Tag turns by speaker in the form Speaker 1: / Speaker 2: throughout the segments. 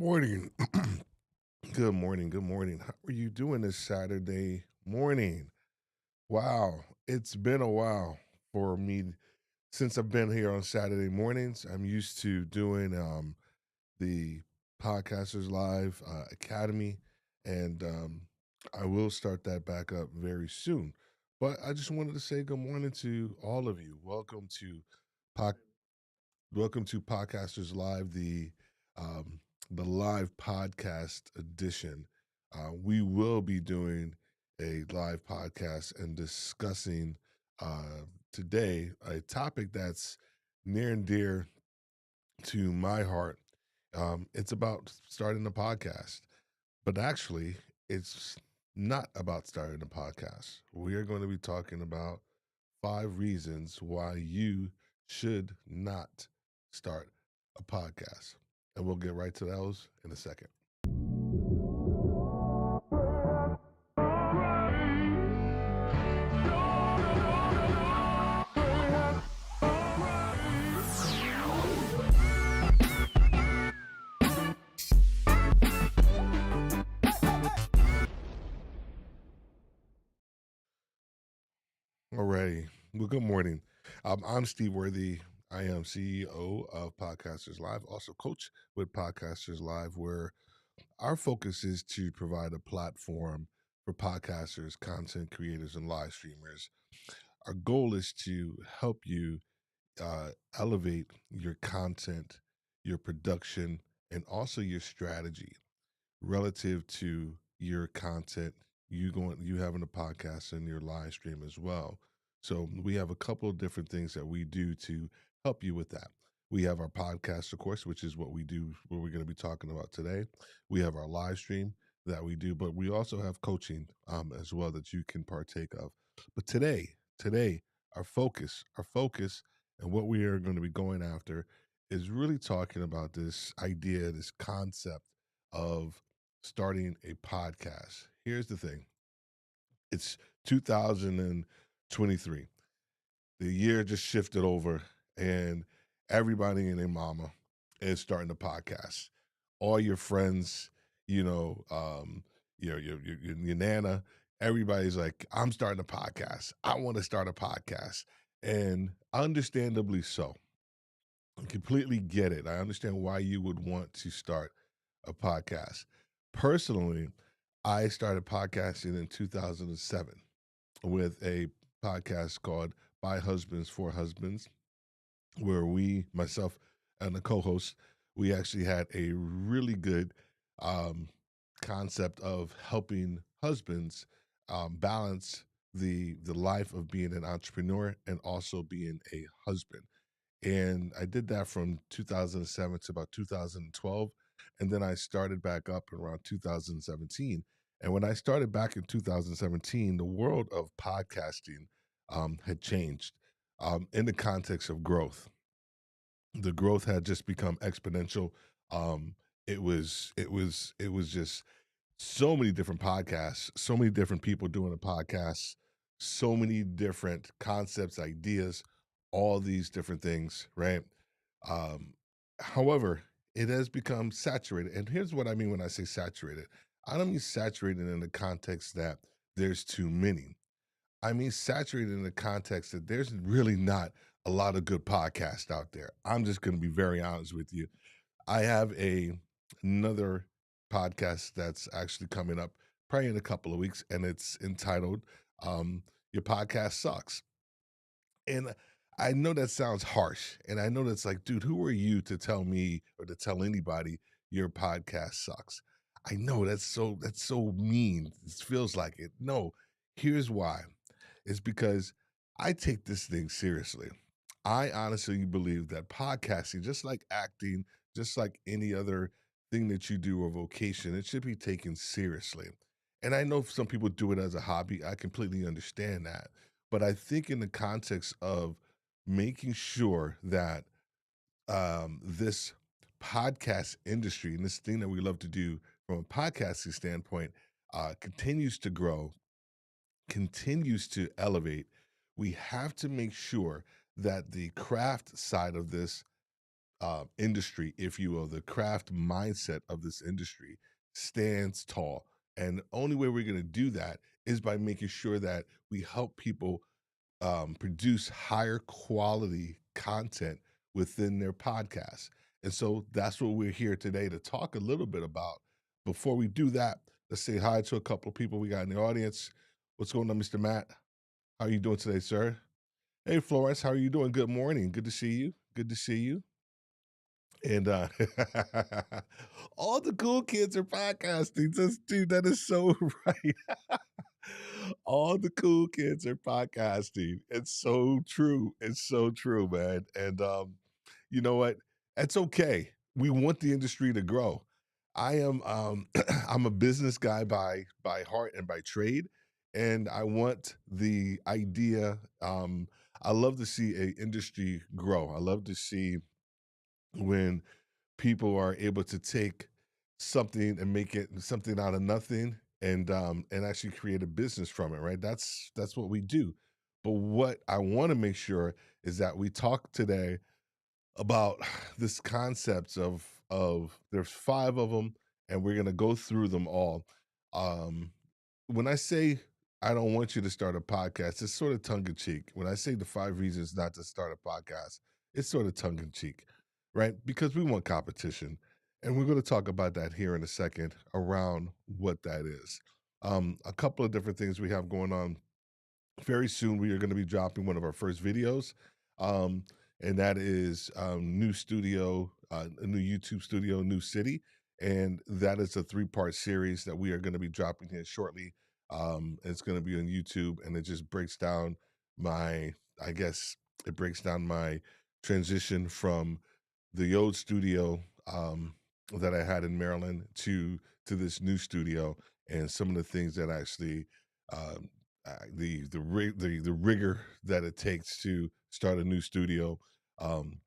Speaker 1: morning. Good morning. Good morning. How are you doing this Saturday morning? Wow, it's been a while for me since I've been here on Saturday mornings. I'm used to doing the Podcasters Live Academy, and I will start that back up very soon. But I just wanted to say good morning to all of you. Pod- Welcome to Podcasters Live, um, the live podcast edition. We will be doing a live podcast and discussing today a topic that's near and dear to my heart. It's about starting a podcast, but actually, it's not about starting a podcast. We are going to be talking about 5 reasons why you should not start a podcast. And we'll get right to those in a second. Alrighty. Well, good morning. I'm Steve Worthy. I am CEO of Podcasters Live, also coach with Podcasters Live, where our focus is to provide a platform for podcasters, content creators, and live streamers. Our goal is to help you uh, elevate your content, your production, and also your strategy relative to your content. You having a podcast and your live stream as well. So we have a couple of different things that we do to help you with that. We have our podcast, of course, which is what we do, what we're going to be talking about today. We have our live stream that we do, but we also have coaching as well that you can partake of. But today, our focus, and what we are going to be going after is really talking about this idea, this concept of starting a podcast. Here's the thing. It's 2023. The year just shifted over and everybody and their mama is starting a podcast. All your friends, you know, your nana, everybody's like, I'm starting a podcast. I want to start a podcast. And understandably so. I completely get it. I understand why you would want to start a podcast. Personally, I started podcasting in 2007 with a podcast called By Husbands for Husbands, where myself and the co-host, we actually had a really good um, concept of helping husbands balance the life of being an entrepreneur and also being a husband. And I did that from 2007 to about 2012. And then I started back up around 2017. And when I started back in 2017, the world of podcasting had changed in the context of growth. The growth had just become exponential. Um, it was just so many different podcasts, so many different people doing a podcast, so many different concepts, ideas, all these different things, right? Um, However, it has become saturated. And here's what I mean when I say saturated. I don't mean saturated in the context that there's too many. I mean saturated in the context that there's really not a lot of good podcasts out there. I'm just going to be very honest with you. I have another podcast that's actually coming up probably in a couple of weeks, and it's entitled "Your Podcast Sucks." And I know that sounds harsh, and I know that's like, dude, who are you to tell me or to tell anybody your podcast sucks? I know that's so mean. It feels like it. No, here's why. It's because I take this thing seriously. I honestly believe that podcasting, just like acting, just like any other thing that you do or vocation, it should be taken seriously. And I know some people do it as a hobby. I completely understand that. But I think in the context of making sure that this podcast industry and this thing that we love to do from a podcasting standpoint continues to grow, continues to elevate, we have to make sure that the craft side of this industry, if you will, the craft mindset of this industry stands tall. And the only way we're going to do that is by making sure that we help people produce higher quality content within their podcasts. And so that's what we're here today to talk a little bit about. Before we do that, let's say hi to a couple of people we got in the audience. What's going on, Mr. Matt? How are you doing today, sir? Hey, Florence, how are you doing? Good morning. Good to see you. Good to see you. And all the cool kids are podcasting. Just, dude, that is so right. All the cool kids are podcasting. It's so true. It's so true, man. And you know what? It's okay. We want the industry to grow. I am I'm a business guy by heart and by trade, and I want the idea. I love to see a industry grow. I love to see when people are able to take something and make it something out of nothing and actually create a business from it, right? That's what we do. But what I want to make sure is that we talk today about this concepts of there's five of them and we're going to go through them all. um when I say I don't want you to start a podcast, it's sort of tongue in cheek. When I say the five reasons not to start a podcast, it's sort of tongue in cheek, right? Because we want competition. And we're going to talk about that here in a second around what that is. A couple of different things we have going on. Very soon, we are going to be dropping one of our first videos. Um, and that is new studio, a new YouTube studio, new city. And that is a three-part series that we are going to be dropping here shortly. It's going to be on YouTube, and it just breaks down my, I guess, it breaks down my transition from the old studio that I had in Maryland to this new studio, and some of the things that actually um, the rigor that it takes to start a new studio, um,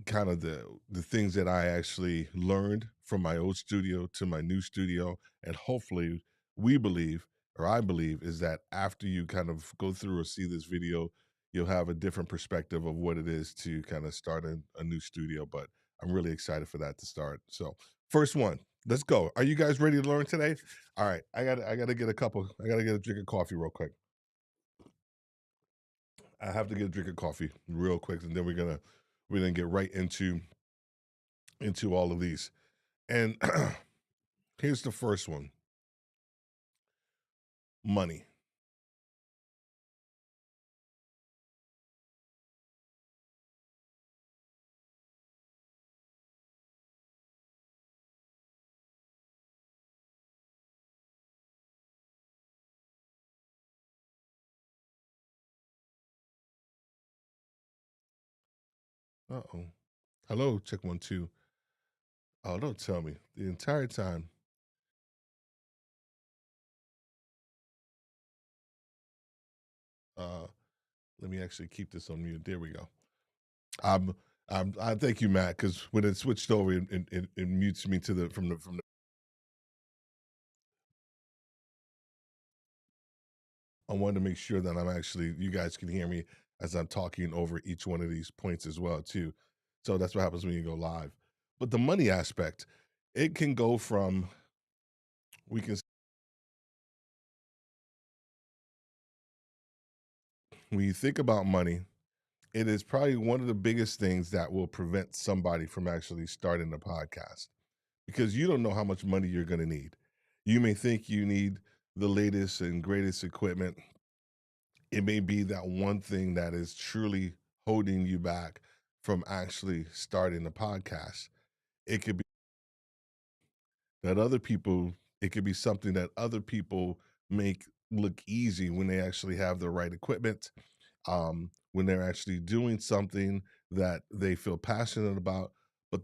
Speaker 1: kind of the things that I actually learned from my old studio to my new studio, and hopefully we believe, or I believe, is that after you kind of go through or see this video, you'll have a different perspective of what it is to kind of start a new studio. But I'm really excited for that to start. So first one, let's go. Are you guys ready to learn today? All right, I gotta get a couple. I gotta get a drink of coffee real quick. I have to get a drink of coffee real quick, and then we're gonna get right into all of these. And here's the first one: money. Uh oh. Hello, check one, two. Oh, don't tell me. The entire time. Uh, let me actually keep this on mute. There we go. I'm, I thank you, Matt, because when it switched over, it mutes me to the from the. I wanted to make sure that I'm actually you guys can hear me as I'm talking over each one of these points as well too. So that's what happens when you go live. But the money aspect, it can go from we can when you think about money, it is probably one of the biggest things that will prevent somebody from actually starting a podcast because you don't know how much money you're going to need. You may think you need the latest and greatest equipment. It may be that one thing that is truly holding you back from actually starting a podcast. It could be that other people, it could be something that other people make look easy when they actually have the right equipment, when they're actually doing something that they feel passionate about. But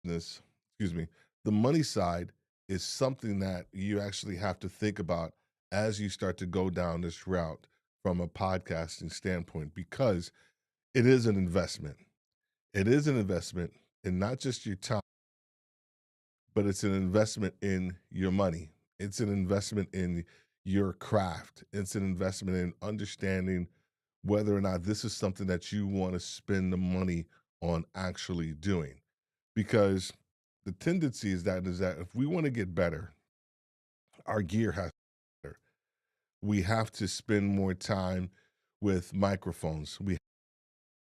Speaker 1: this, excuse me, the money side is something that you actually have to think about as you start to go down this route from a podcasting standpoint, because it is an investment. It is an investment in not just your time, but it's an investment in your money. It's an investment in your craft. It's an investment in understanding whether or not this is something that you want to spend the money on actually doing. Because the tendency is that if we want to get better, our gear has to be better. We have to spend more time with microphones.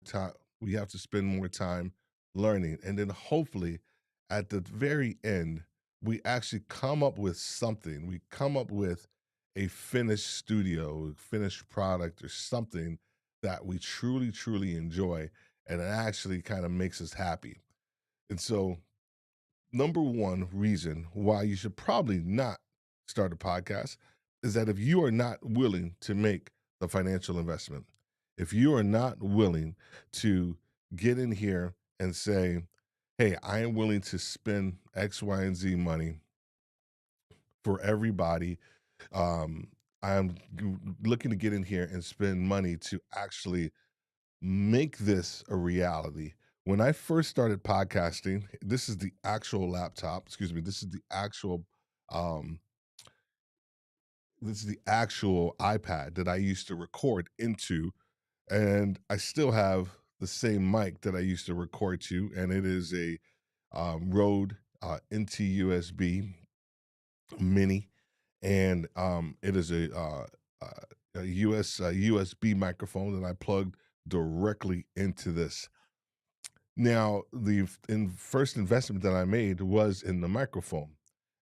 Speaker 1: Time we have to spend more time learning, and then hopefully at the very end we actually come up with something. We come up with a finished studio, finished product, or something that we truly enjoy, and it actually kind of makes us happy. And so, number one reason why you should probably not start a podcast is that if you are not willing to make the financial investment, if you are not willing to get in here and say, hey, I am willing to spend X, Y, and Z money for everybody. Um, I'm looking to get in here and spend money to actually make this a reality. When I first started podcasting, this is the actual laptop, excuse me, um this is the actual iPad that I used to record into, and I still have the same mic that I used to record to, and it is a Rode NT USB Mini, and it is a USB microphone that I plugged directly into this. Now, first investment that I made was in the microphone,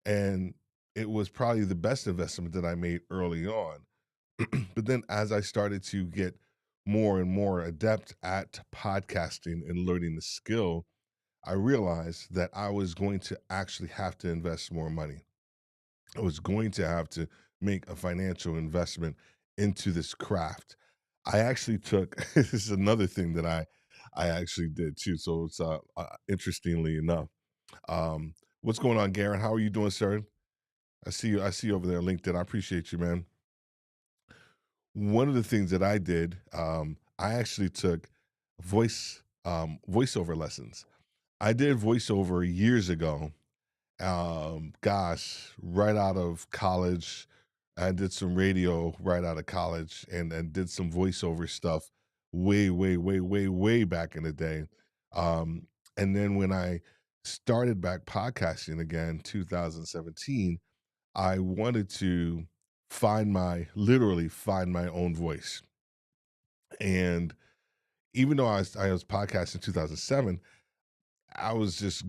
Speaker 1: and it was probably the best investment that I made early on. But then, as I started to get more and more adept at podcasting and learning the skill, I realized that I was going to actually have to invest more money. I was going to have to make a financial investment into this craft. I actually took this is another thing that I actually did too. So it's interestingly enough. What's going on, Garen? How are you doing, sir? I see you. I see you over there on LinkedIn. I appreciate you, man. One of the things that I did, I actually took voiceover lessons. I did voiceover years ago, gosh, right out of college. I did some radio right out of college and did some voiceover stuff way back in the day. Um, and then when I started back podcasting again, 2017, I wanted to literally find my own voice. And even though I was podcasting in 2007, I was just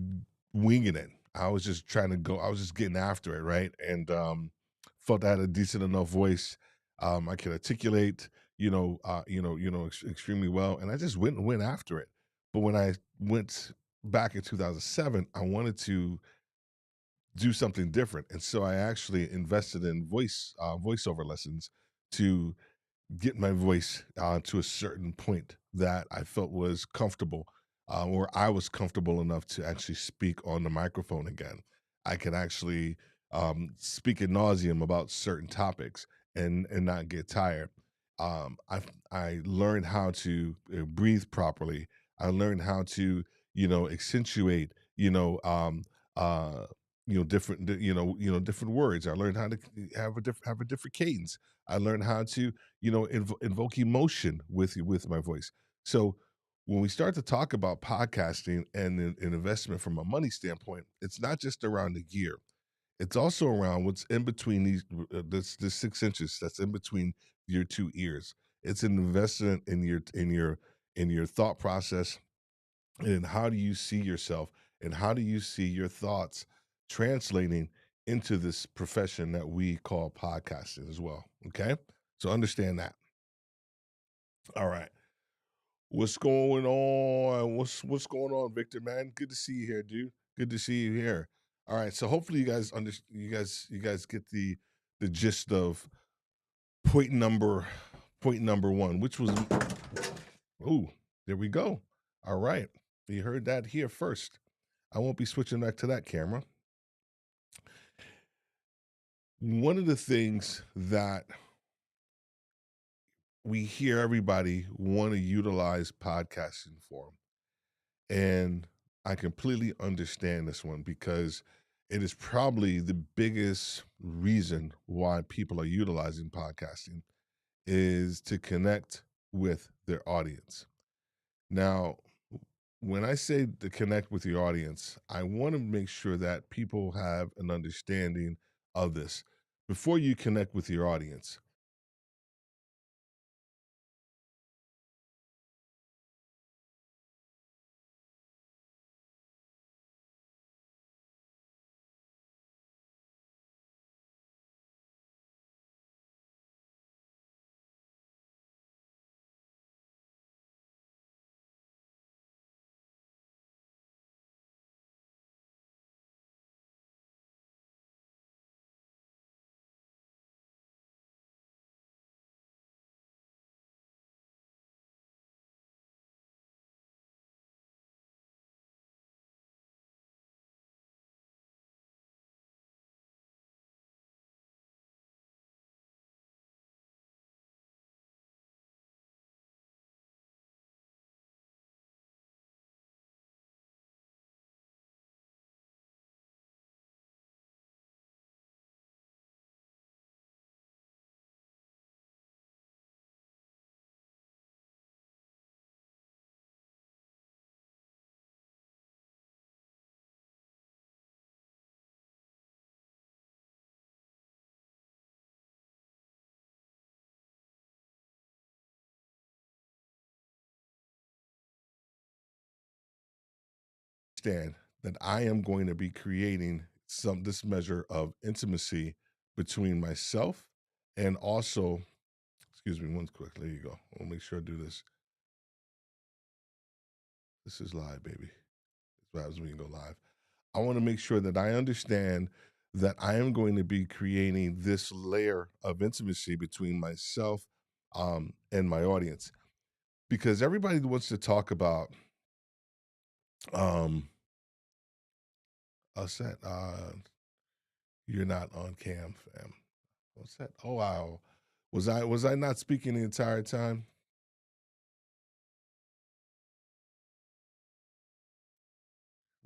Speaker 1: winging it. I was just trying to go. I was just getting after it, right? And felt I had a decent enough voice. I could articulate, extremely well, and I just went after it. But when I went back in 2007, I wanted to do something different, and so I actually invested in voiceover lessons to get my voice to a certain point that I felt was comfortable, or I was comfortable enough to actually speak on the microphone again. I can actually speak ad nauseum about certain topics and not get tired. I learned how to breathe properly. I learned how to accentuate uh, different words. I learned how to have a different cadence. I learned how to invoke emotion with my voice. So when we start to talk about podcasting and an investment from a money standpoint, it's not just around the gear. It's also around what's in between this 6 inches that's in between your two ears. It's an investment in your thought process, and how do you see yourself, and how do you see your thoughts translating into this profession that we call podcasting as well. Okay, so understand that. All right, what's going on? What's going on, Victor? Man, good to see you here, dude. Good to see you here. All right, so hopefully you guys get the gist of point number point number one, which was, oh, there we go. All right, you heard that here first. I won't be switching back to that camera. One of the things that we hear everybody want to utilize podcasting for, and I completely understand this one because it is probably the biggest reason why people are utilizing podcasting is to connect with their audience. Now, when I say to connect with your audience, I want to make sure that people have an understanding of this. Before you connect with your audience, understand that I am going to be creating some this measure of intimacy between myself and also, excuse me, one quick. There you go. I'll make sure I do this. This is live, baby. That's what happens when you go live. I want to make sure that I understand that I am going to be creating this layer of intimacy between myself and my audience because everybody wants to talk about um, us that you're not on cam, fam. What's that? Oh wow, was I not speaking the entire time?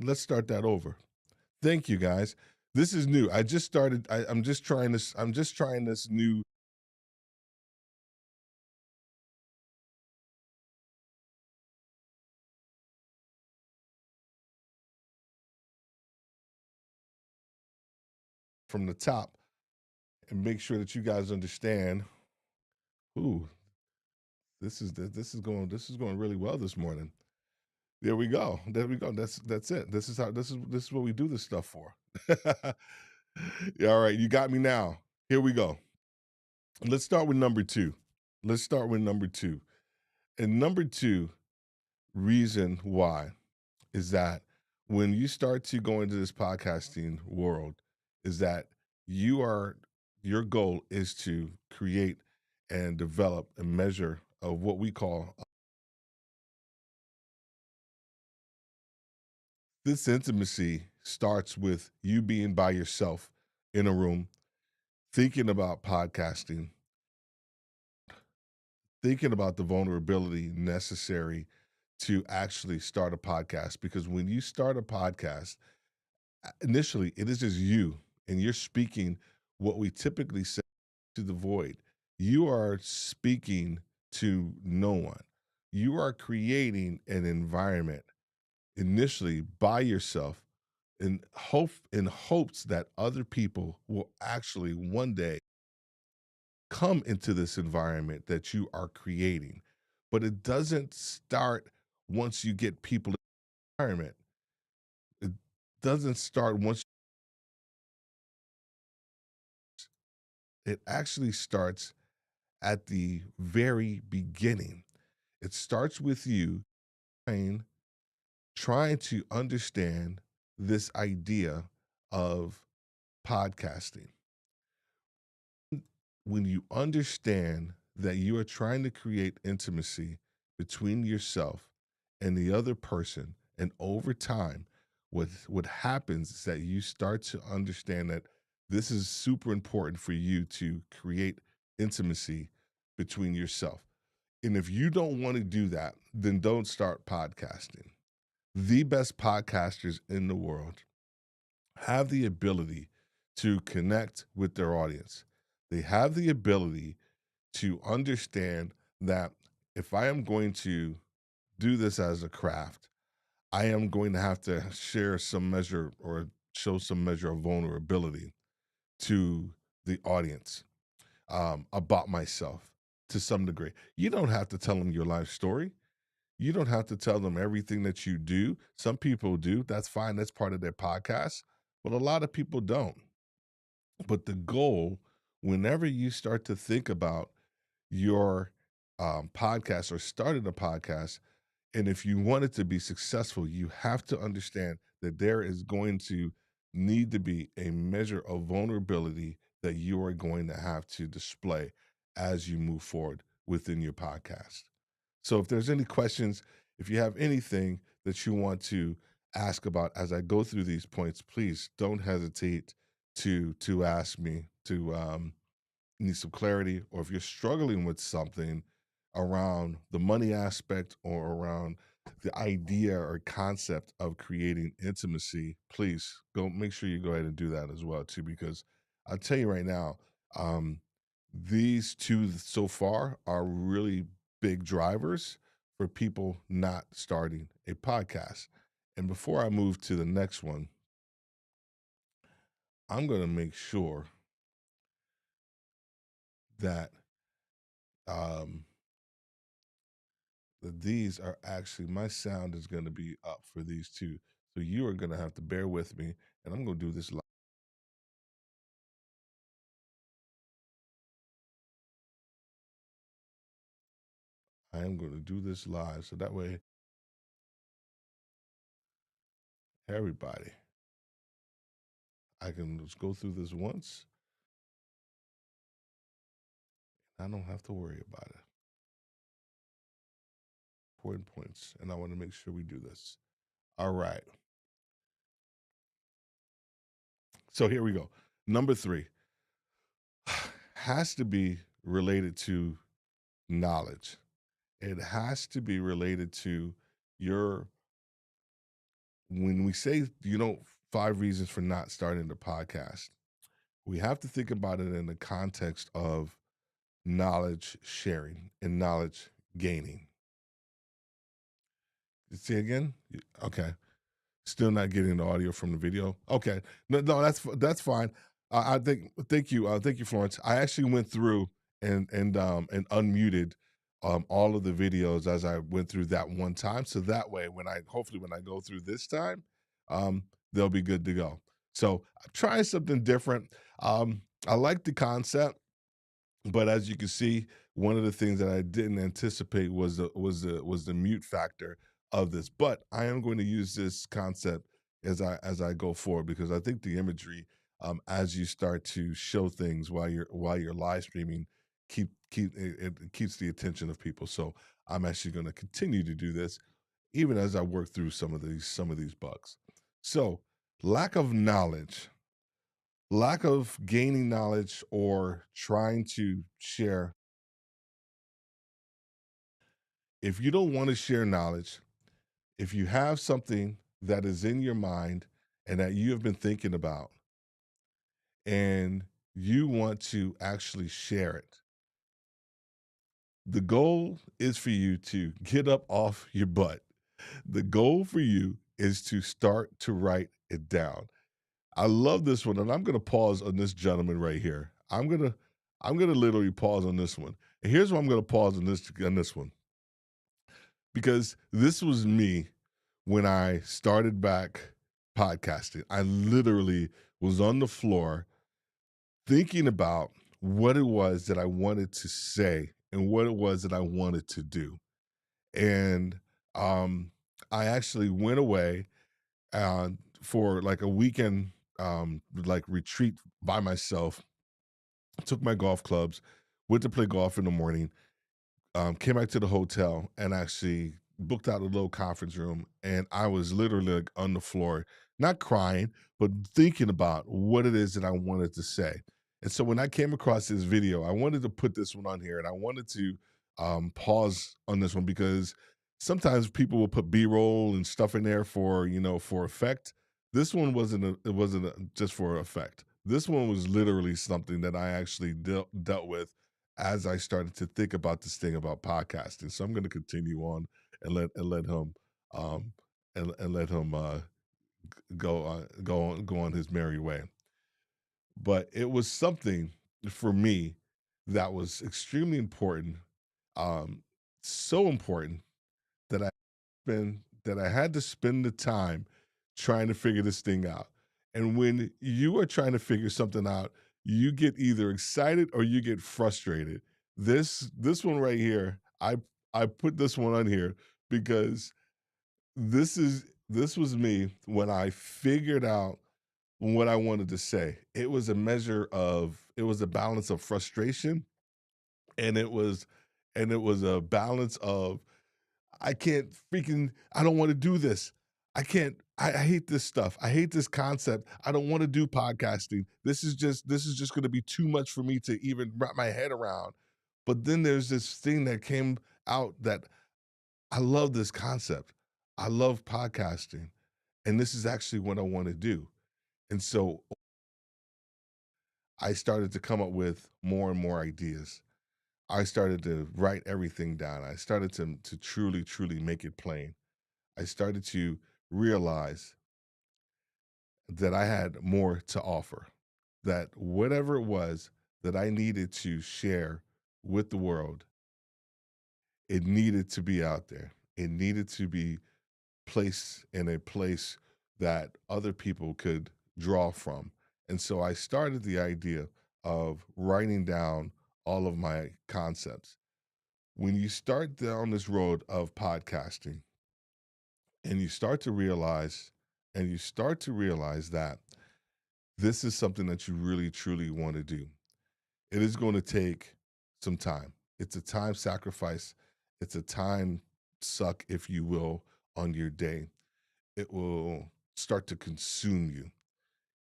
Speaker 1: Let's start that over. Thank you guys. This is new. I just started. I'm just trying this. I'm just trying this new from the top and make sure that you guys understand. Ooh, this is going really well this morning. There we go. There we go. That's it. This is what we do this stuff for. Yeah, all right, you got me now. Here we go. Let's start with number two. Let's start with number two. And number two reason why is that when you start to go into this podcasting world, is that you are your goal is to create and develop a measure of what we call this intimacy starts with you being by yourself in a room, thinking about podcasting, thinking about the vulnerability necessary to actually start a podcast. Because when you start a podcast, initially it is just you and you're speaking what we typically say to the void. You are speaking to no one. You are creating an environment initially by yourself in hopes that other people will actually one day come into this environment that you are creating. But it doesn't start once you get people in the environment. It doesn't start once it actually starts at the very beginning. It starts with you trying, trying to understand this idea of podcasting. When you understand that you are trying to create intimacy between yourself and the other person, and over time, what happens is that you start to understand that this is super important for you to create intimacy between yourself. And if you don't want to do that, then don't start podcasting. The best podcasters in the world have the ability to connect with their audience. They have the ability to understand that if I am going to do this as a craft, I am going to have to share some measure or show some measure of vulnerability to the audience about myself to some degree. You don't have to tell them your life story. You don't have to tell them everything that you do. Some people do. That's fine. That's part of their podcast. But a lot of people don't. But the goal, whenever you start to think about your podcast or starting a podcast, and if you want it to be successful, you have to understand that there is going to need to be a measure of vulnerability that you are going to have to display as you move forward within your podcast. So if there's any questions, if you have anything that you want to ask about as I go through these points, please don't hesitate to ask me to need some clarity, or if you're struggling with something around the money aspect or around the idea or concept of creating intimacy, please go make sure you go ahead and do that as well too, because I'll tell you right now, um, these two so far are really big drivers for people not starting a podcast. And before I move to the next one, I'm going to make sure that um, these are actually my sound is going to be up for these two. So you are going to have to bear with me, and I'm going to do this live. I am going to do this live so that way everybody, I can just go through this once. I don't have to worry about it. Important points, and I want to make sure we do this. All right. So here we go. Number 3 has to be related to knowledge. It has to be related to your when we say, 5 reasons for not starting the podcast, we have to think about it in the context of knowledge sharing and knowledge gaining. See again? Okay. Still not getting the audio from the video. Okay. No, that's fine. I think thank you, Florence. I actually went through and unmuted all of the videos as I went through that one time. So that way when I go through this time, they'll be good to go. So I'm trying something different. I like the concept. But as you can see, one of the things that I didn't anticipate was the mute factor of this. But I am going to use this concept as I go forward because I think the imagery, as you start to show things while you're live streaming, it keeps the attention of people. So I'm actually going to continue to do this even as I work through some of these bugs. So lack of knowledge, lack of gaining knowledge or trying to share. If you don't want to share knowledge, if you have something that is in your mind and that you have been thinking about and you want to actually share it, the goal is for you to get up off your butt. The goal for you is to start to write it down. I love this one, and I'm going to pause on this gentleman right here. I'm gonna literally pause on this one. And here's why I'm going to pause on this one because this was me when I started back podcasting. I literally was on the floor thinking about what it was that I wanted to say and what it was that I wanted to do. And um, I actually went away uh, for like a weekend, like retreat by myself. Took my golf clubs, went to play golf in the morning, came back to the hotel and actually booked out a little conference room. And I was literally like on the floor, not crying, but thinking about what it is that I wanted to say. And so when I came across this video, I wanted to put this one on here and I wanted to pause on this one because sometimes people will put B-roll and stuff in there for effect. This one it wasn't just for effect. This one was literally something that I actually dealt with as I started to think about this thing about podcasting. So I'm going to continue on and let him um and let him go on his merry way. But it was something for me that was extremely important, um, so important that I had to spend the time trying to figure this thing out. And when you are trying to figure something out, you get either excited or you get frustrated. This one right here, I put this one on here because this was me when I figured out what I wanted to say. It was a balance of frustration, and it was a balance of I don't want to do this. I hate this stuff. I hate this concept. I don't want to do podcasting. This is just going to be too much for me to even wrap my head around. But then there's this thing that came out that I love this concept. I love podcasting, and this is actually what I want to do. And so I started to come up with more and more ideas. I started to write everything down. I started to truly, truly make it plain. I started to realize that I had more to offer, that whatever it was that I needed to share with the world, it needed to be out there. It needed to be placed in a place that other people could draw from. And so I started the idea of writing down all of my concepts. When you start down this road of podcasting and you start to realize that this is something that you really truly want to do, it is going to take some time. It's a time sacrifice, it's a time suck, if you will, on your day. It will start to consume you.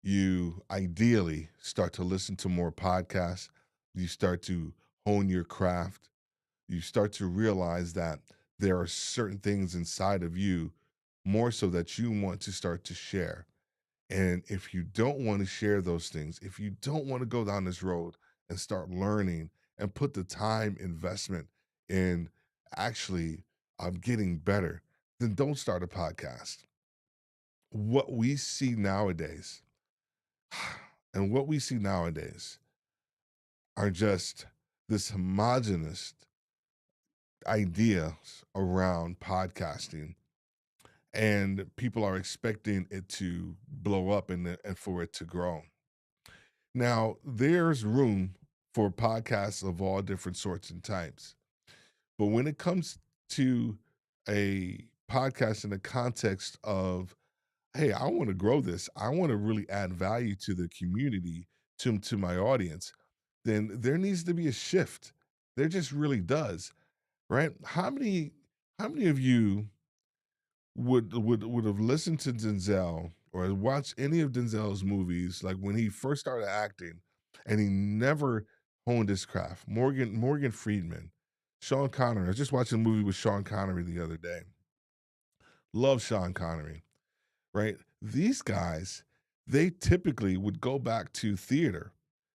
Speaker 1: You ideally start to listen to more podcasts. You start to hone your craft. You start to realize that there are certain things inside of you more so that you want to start to share. And if you don't want to share those things, if you don't want to go down this road and start learning and put the time investment in actually getting better, then don't start a podcast. What we see nowadays, and what we see nowadays are just this homogenous ideas around podcasting, and people are expecting it to blow up and for it to grow. Now, there's room for podcasts of all different sorts and types. But when it comes to a podcast in the context of, hey, I want to grow this, I want to really add value to the community, to my audience, then there needs to be a shift. There just really does, right? How many of you would have listened to Denzel or watched any of Denzel's movies, like when he first started acting, and he never honed his craft? Morgan Friedman, Sean Connery. I was just watching a movie with Sean Connery the other day. Love Sean Connery, right? These guys, they typically would go back to theater,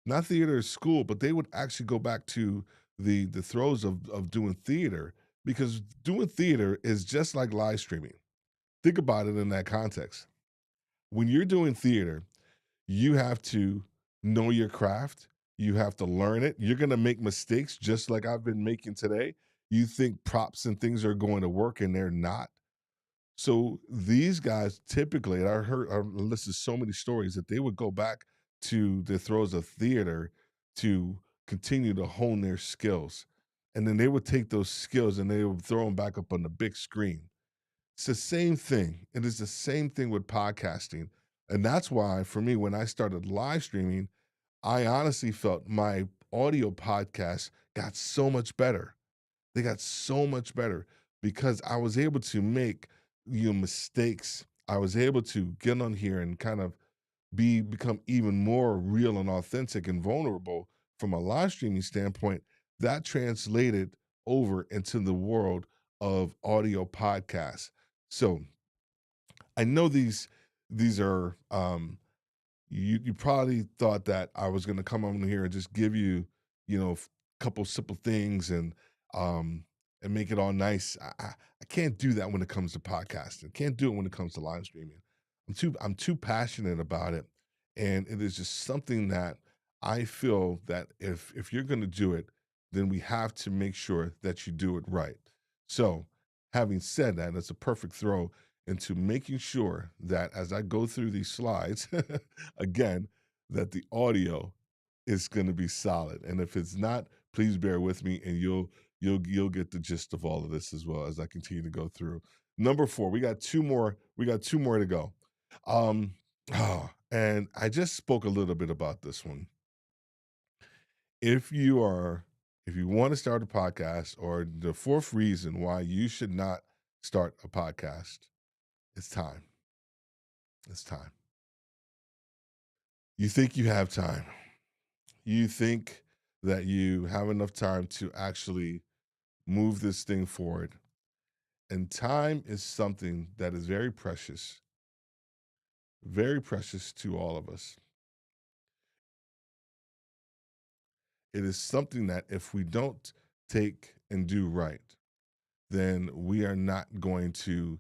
Speaker 1: not theater at school, but they would actually go back to the throes of doing theater, because doing theater is just like live streaming. Think about it in that context. When you're doing theater, you have to know your craft. You have to learn it. You're going to make mistakes just like I've been making today. You think props and things are going to work and they're not. So these guys typically, and I listened to so many stories that they would go back to the throes of theater to continue to hone their skills. And then they would take those skills and they would throw them back up on the big screen. It's the same thing. It is the same thing with podcasting. And that's why, for me, when I started live streaming, I honestly felt my audio podcast got so much better. They got so much better because I was able to make mistakes. I was able to get on here and kind of become even more real and authentic and vulnerable from a live streaming standpoint. That translated over into the world of audio podcasts. So I know these are you probably thought that I was going to come on here and just give you, you know, couple simple things um and make it all nice. I can't do that when it comes to podcasting. Can't do it when it comes to live streaming. I'm too passionate about it, and it is just something that I feel that if you're going to do it, then we have to make sure that you do it right. So, having said that, it's a perfect throw into making sure that as I go through these slides, again, that the audio is going to be solid. And if it's not, please bear with me, and you'll get the gist of all of this as well as I continue to go through. Number 4, we got two more. We got two more to go. Um, and I just spoke a little bit about this one. If you are, if you want to start a podcast, or the fourth reason why you should not start a podcast, it's time. It's time. You think you have time. You think that you have enough time to actually move this thing forward. And time is something that is very precious to all of us. It is something that if we don't take and do right, then we are not going to,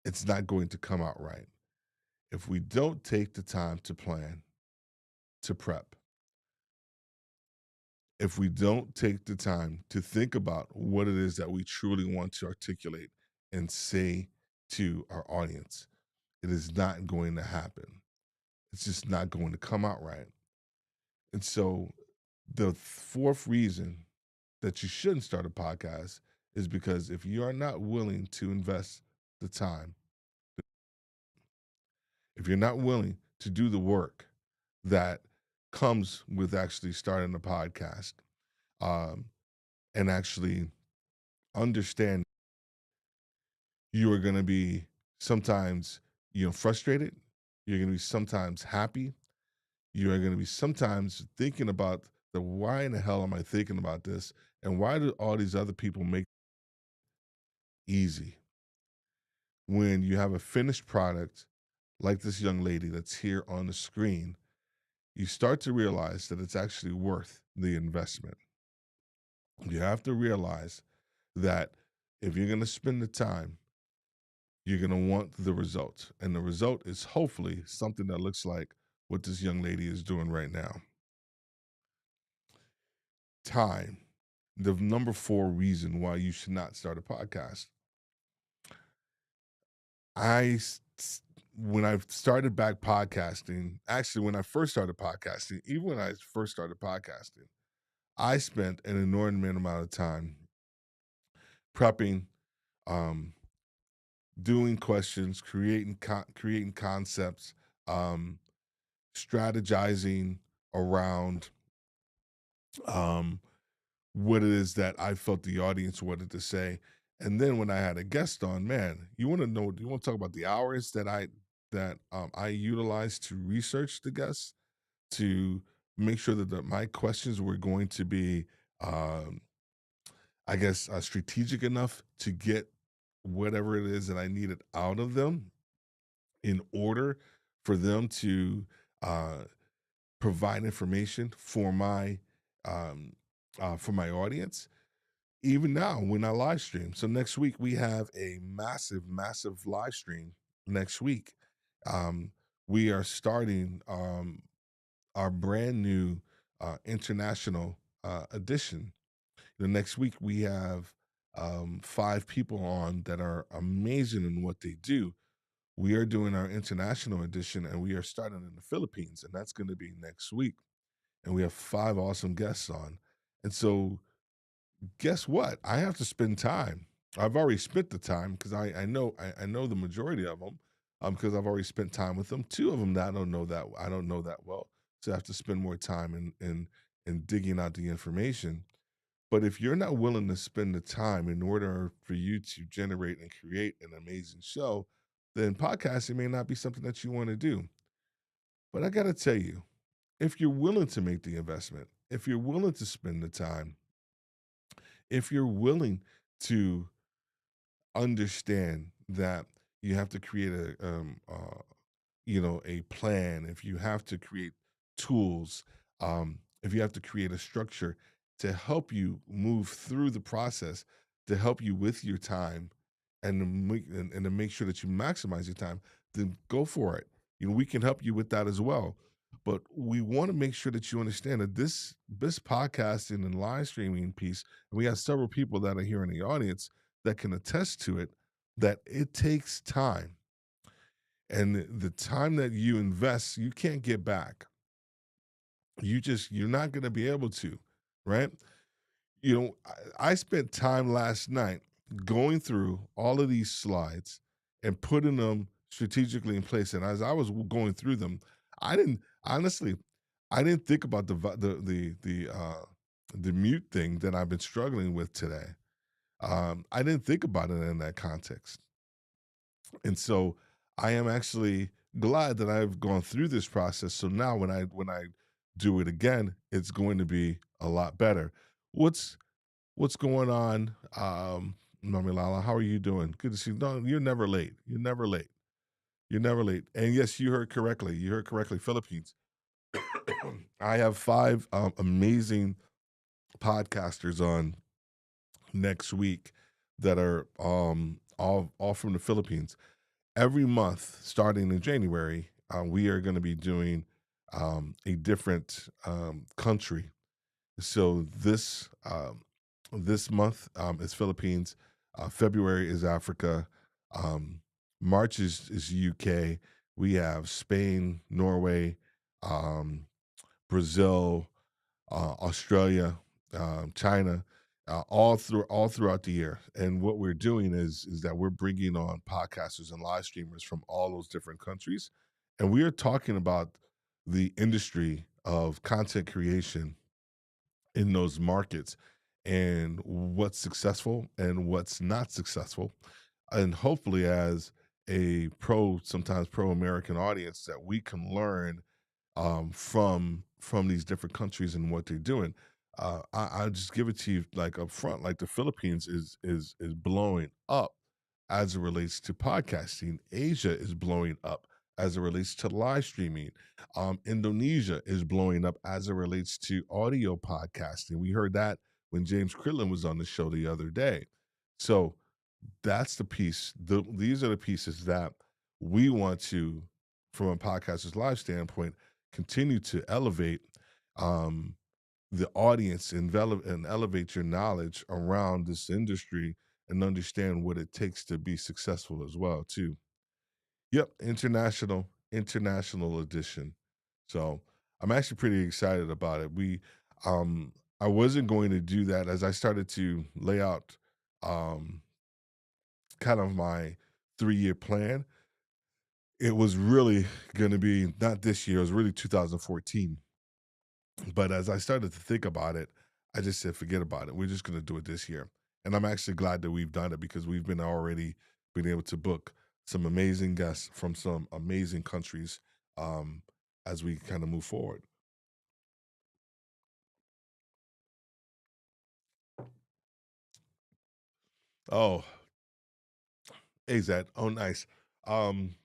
Speaker 1: it's not going to come out right. If we don't take the time to plan, to prep, if we don't take the time to think about what it is that we truly want to articulate and say to our audience, it is not going to happen. It's just not going to come out right. And so, the fourth reason that you shouldn't start a podcast is because if you are not willing to invest the time, if you're not willing to do the work that comes with actually starting a podcast, um, and actually understand, you are going to be sometimes, frustrated. You're going to be sometimes happy. You are going to be sometimes thinking about the why in the hell am I thinking about this? And why do all these other people make it easy? When you have a finished product like this young lady that's here on the screen, you start to realize that it's actually worth the investment. You have to realize that if you're going to spend the time, you're going to want the result. And the result is hopefully something that looks like what this young lady is doing right now. Time, the number 4 reason why you should not start a podcast. I when I started back podcasting, actually when I first started podcasting, even when I first started podcasting, I spent an inordinate amount of time prepping, um, doing questions, creating concepts, um, strategizing around um, what it is that I felt the audience wanted to say. And then when I had a guest on, man, you want to talk about the hours that I utilized to research the guests, to make sure that my questions were going to be, um, I guess, strategic enough to get whatever it is that I needed out of them in order for them to uh, provide information um, for my audience. Even now, when I live stream, so next week we have a massive live stream. Next week, um, we are starting our brand new international edition. The next week we have 5 people on that are amazing in what they do. We are doing our international edition, and we are starting in the Philippines, and that's going to be next week. And we have 5 awesome guests on. And so, guess what? I have to spend time. I've already spent the time because I know the majority of them, because I've already spent time with them. 2 of them that I don't know that well, so I have to spend more time in digging out the information. But if you're not willing to spend the time in order for you to generate and create an amazing show, then podcasting may not be something that you want to do. But I got to tell you, if you're willing to make the investment, if you're willing to spend the time, if you're willing to understand that you have to create a plan, if you have to create tools, if you have to create a structure to help you move through the process, to help you with your time, and to make sure that you maximize your time, then go for it. We can help you with that as well. But we want to make sure that you understand that this podcasting and live streaming piece, and we have several people that are here in the audience that can attest to it, that it takes time. And the time that you invest, you can't get back. You're not going to be able to, right? I spent time last night going through all of these slides and putting them strategically in place. And as I was going through them, I didn't honestly, I didn't think about the mute thing that I've been struggling with today. I didn't think about it in that context, and so I am actually glad that I've gone through this process. So now when I do it again, it's going to be a lot better. What's What's going on? Mami Lala, how are you doing? Good to see you. No, you're never late. You're never late. You're never late. And yes, you heard correctly. You heard correctly. Philippines. I have five amazing podcasters on next week that are all from the Philippines. Every month, starting in January, we are going to be doing a different country. So this month is Philippines. February is Africa. Um, March is UK. We have Spain, Norway, um, Brazil, Australia, China, all throughout the year. And what we're doing is that we're bringing on podcasters and live streamers from all those different countries, and we are talking about the industry of content creation in those markets and what's successful and what's not successful. And hopefully, as a sometimes pro American audience, that we can learn from these different countries and what they're doing. I'll just give it to you like up front, like the Philippines is blowing up as it relates to podcasting. Asia is blowing up as it relates to live streaming. Indonesia is blowing up as it relates to audio podcasting. We heard that when James Cridlin was on the show the other day. So that's the piece. These are the pieces that we want to, from a podcaster's live standpoint, continue to elevate um, the audience and elevate your knowledge around this industry and understand what it takes to be successful as well too. Yep, international edition. So I'm actually pretty excited about it. Um I wasn't going to do that as I started to lay out um kind of my 3-year plan. It was really going to be not this year, it was really 2014. But as I started to think about it, I just said, forget about it. We're just going to do it this year. And I'm actually glad that we've done it because we've been already been able to book some amazing guests from some amazing countries um, as we kind of move forward. Oh, hey, Zed. Oh, nice. Um,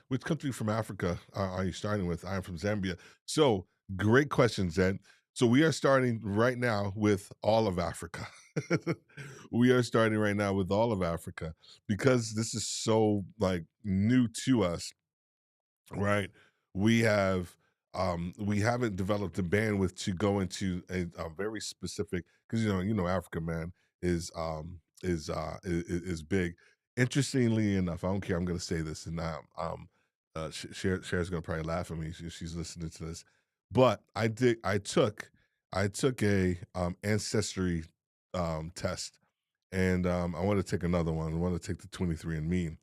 Speaker 1: which country from Africa are you starting with? I'm from Zambia. So, great question, Zed. So, we are starting right now with all of Africa. We are starting right now with all of Africa because this is so like new to us, right? We haven't developed the bandwidth to go into a very specific, because Africa, man, is big. Interestingly enough, I don't care, I'm going to say this, and now Cher's going to probably laugh at me. She's listening to this, but I took a ancestry test, and I want to take another one. I want to take the 23andMe,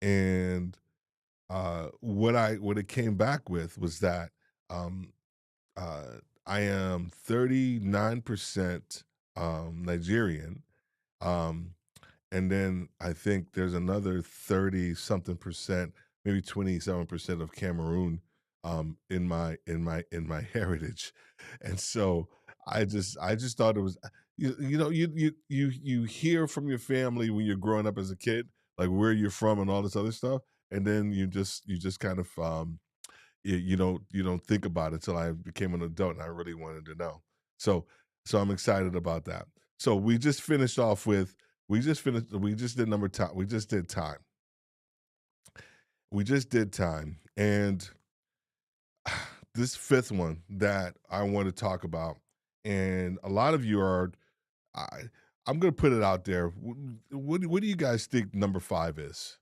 Speaker 1: and what it came back with was that um, I am 39% Nigerian, um, and then I think there's another 30 something percent, maybe 27% of Cameroon in my heritage, and so I just thought it was you hear from your family when you're growing up as a kid, like where you're from and all this other stuff, and then you just kind of you don't think about it till I became an adult and I really wanted to know. So so I'm excited about that. So we just did number time. We just did time. We just did time. And this fifth one that I want to talk about, and a lot of you are I I'm gonna put it out there. What do you guys think number five is?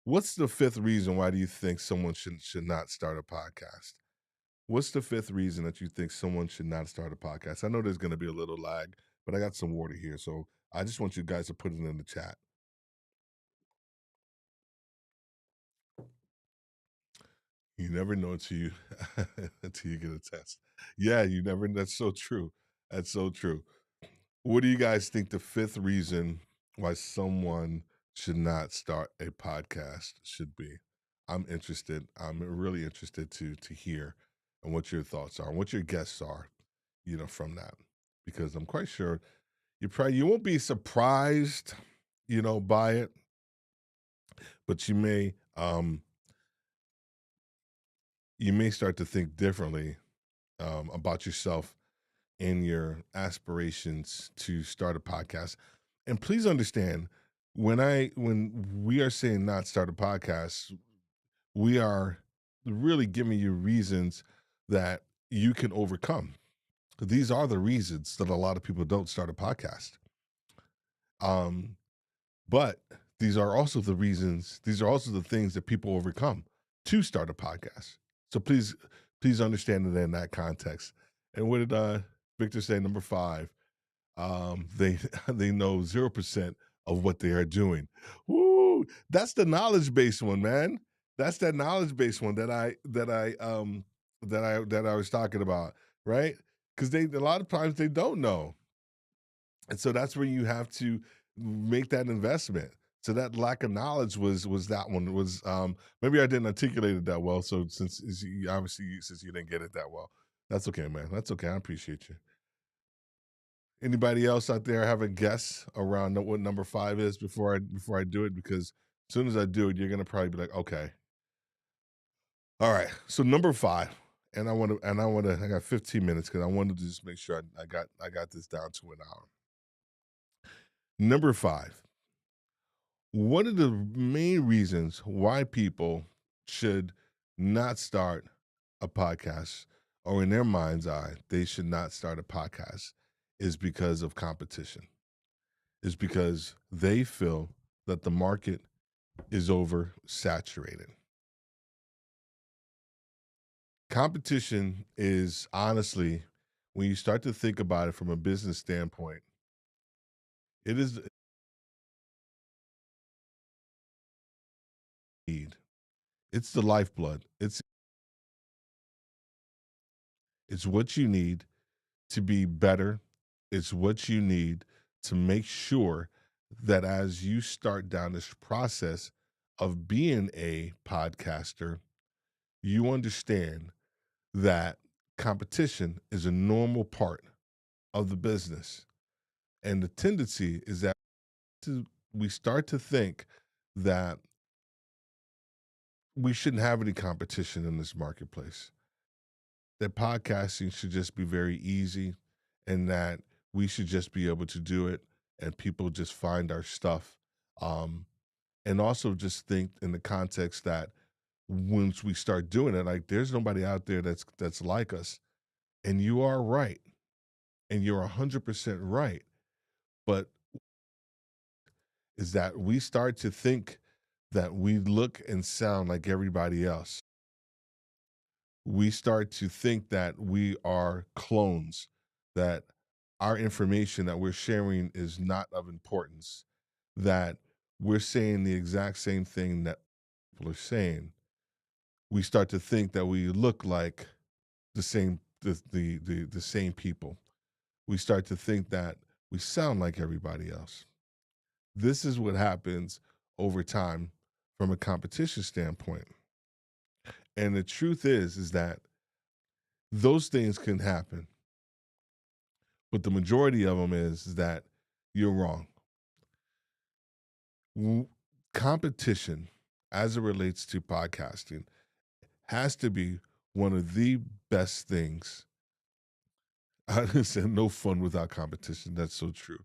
Speaker 1: What's the fifth reason why do you think someone should not start a podcast? What's the fifth reason that you think someone should not start a podcast? I know there's gonna be a little lag, but I got some water here, so I just want you guys to put it in the chat. You never know until you until you get a test. Yeah, you never. That's so true. That's so true. What do you guys think the fifth reason why someone should not start a podcast should be? I'm interested. I'm really interested to hear and what your thoughts are and what your guests are, from that. Because I'm quite sure you won't be surprised, by it, but you may start to think differently about yourself and your aspirations to start a podcast. And please understand, when we are saying not start a podcast, we are really giving you reasons that you can overcome. These are the reasons that a lot of people don't start a podcast. Um, but these are also the things that people overcome to start a podcast. So please understand it in that context. And what did Victor say? Number five, they they know 0% of what they are doing. Woo! That's the knowledge based one, man. That's that knowledge based one that I was talking about, right? Because they a lot of times they don't know, and so that's where you have to make that investment. So that lack of knowledge was that one was maybe I didn't articulate it that well. So since you didn't get it that well, that's okay, man. That's okay. I appreciate you. Anybody else out there have a guess around what number five is before I do it? Because as soon as I do it, you're gonna probably be like, okay, all right. So number five, I got 15 minutes because I wanted to just make sure I got this down to an hour. Number five, one of the main reasons why people should not start a podcast, or in their mind's eye, they should not start a podcast, is because of competition. Is because they feel that the market is oversaturated. Competition is honestly, when you start to think about it from a business standpoint, it is need. It's the lifeblood. It's what you need to be better. It's what you need to make sure that as you start down this process of being a podcaster, you understand that competition is a normal part of the business. And the tendency is that we start to think that we shouldn't have any competition in this marketplace, that podcasting should just be very easy, and that we should just be able to do it and people just find our stuff. Um, and also just think in the context that once we start doing it, like there's nobody out there that's like us. And you are right. And you're 100% right. But is that we start to think that we look and sound like everybody else. We start to think that we are clones, that our information that we're sharing is not of importance, that we're saying the exact same thing that people are saying. We start to think that we look like the same people. We start to think that we sound like everybody else. This is what happens over time from a competition standpoint. And the truth is that those things can happen, but the majority of them is that you're wrong. W- Competition, as it relates to podcasting, has to be one of the best things. I said no fun without competition. That's so true.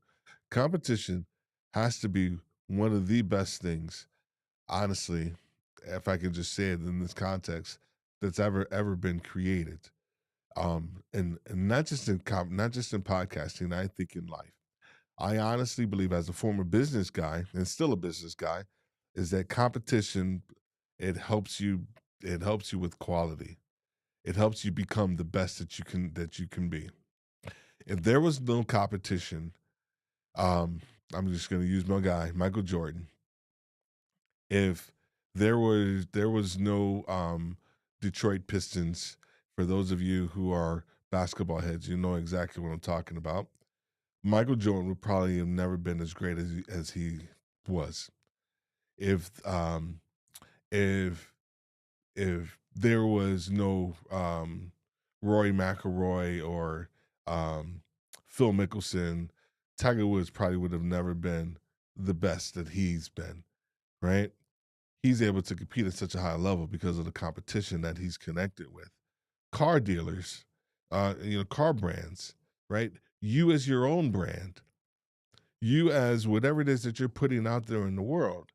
Speaker 1: Competition has to be one of the best things, honestly, if I can just say it in this context, that's ever been created. And not just in not just in podcasting, I think in life. I honestly believe, as a former business guy and still a business guy, is that competition, it helps you it helps you with quality. It helps you become the best that you can be. If there was no competition, um, I'm just going to use my guy, Michael Jordan. If there was no Detroit Pistons, for those of you who are basketball heads, you know exactly what I'm talking about. Michael Jordan would probably have never been as great as he was. If if if there was no Roy McIlroy or Phil Mickelson, Tiger Woods probably would have never been the best that he's been, right? He's able to compete at such a high level because of the competition that he's connected with. Car dealers, car brands, right? You as your own brand, you as whatever it is that you're putting out there in the world,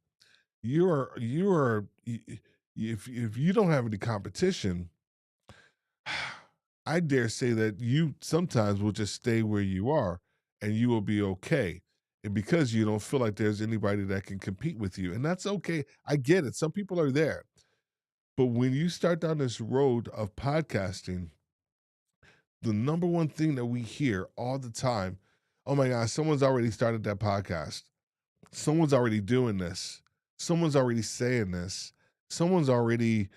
Speaker 1: if you don't have any competition, I dare say that you sometimes will just stay where you are and you will be okay. And because you don't feel like there's anybody that can compete with you. And that's okay. I get it. Some people are there. But when you start down this road of podcasting, the number one thing that we hear all the time, oh my gosh, someone's already started that podcast. Someone's already doing this. Someone's already saying this. Someone's already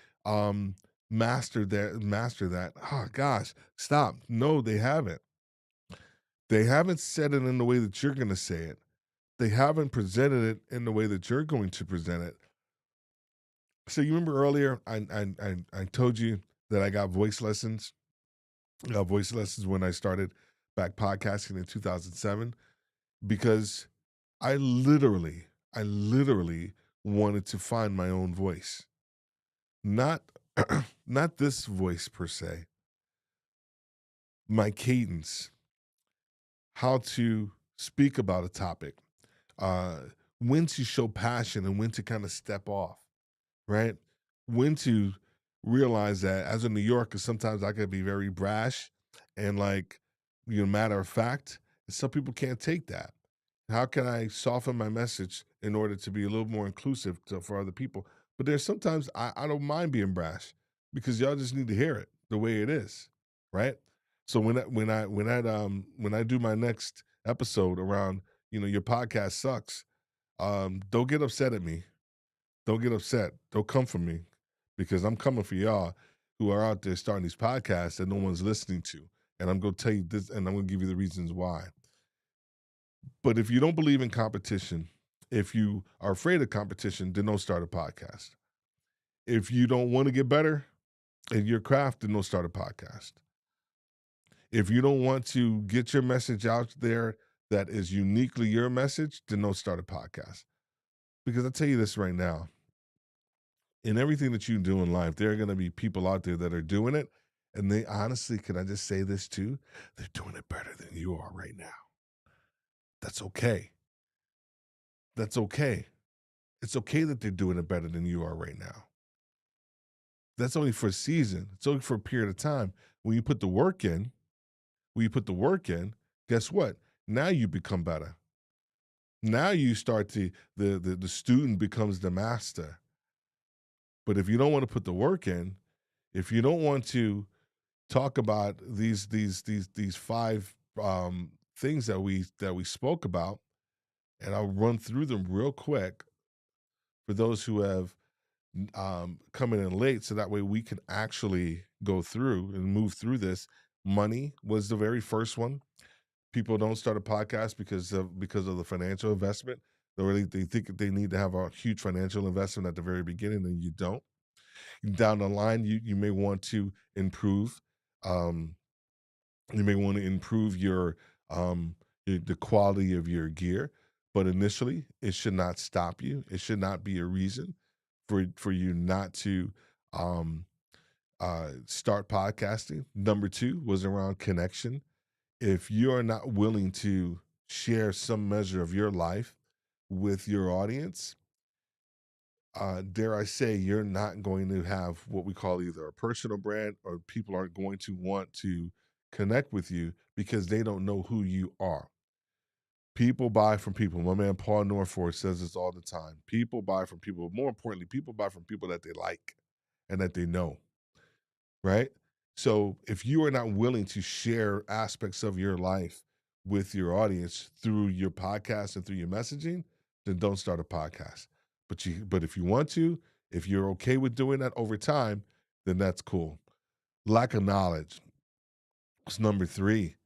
Speaker 1: master that. Oh gosh, stop. No, they haven't. They haven't said it in the way that you're going to say it. They haven't presented it in the way that you're going to present it. So you remember earlier, I told you that I got voice lessons. I got voice lessons when I started back podcasting in 2007, because I literally wanted to find my own voice. Not not this voice per se, my cadence, how to speak about a topic, uh, when to show passion and when to kind of step off, right? When to realize that as a New Yorker, sometimes I could be very brash and like, matter of fact, some people can't take that. How can I soften my message in order to be a little more inclusive for other people? But there's sometimes I don't mind being brash because y'all just need to hear it the way it is, right? So when I do my next episode around, your podcast sucks, don't get upset at me. Don't get upset. Don't come for me, because I'm coming for y'all who are out there starting these podcasts that no one's listening to. And I'm going to tell you this, and I'm going to give you the reasons why. But if you don't believe in competition, if you are afraid of competition, then don't start a podcast. If you don't want to get better in your craft, then don't start a podcast. If you don't want to get your message out there that is uniquely your message, then don't start a podcast. Because I tell you this right now, in everything that you do in life, there are going to be people out there that are doing it. And they honestly, can I just say this too? They're doing it better than you are right now. That's okay. That's okay. It's okay that they're doing it better than you are right now. That's only for a season. It's only for a period of time. When you put the work in, guess what? Now you become better. Now you start to the student becomes the master. But if you don't want to put the work in, if you don't want to talk about these five things that we spoke about, and I'll run through them real quick for those who have coming in late, so that way we can actually go through and move through this. Money was the very first one. People don't start a podcast because of the financial investment. They think that they need to have a huge financial investment at the very beginning, and you don't. Down the line, you may want to improve. Um, you may want to improve the quality of your gear, but initially, it should not stop you. It should not be a reason for you not to um start podcasting. Number two was around connection. If you are not willing to share some measure of your life with your audience, dare I say, you're not going to have what we call either a personal brand, or people aren't going to want to connect with you because they don't know who you are. People buy from people. My man Paul Norford says this all the time. People buy from people. More importantly, people buy from people that they like and that they know, right? So if you are not willing to share aspects of your life with your audience through your podcast and through your messaging, then don't start a podcast. But if you want to, if you're okay with doing that over time, then that's cool. Lack of knowledge is number three.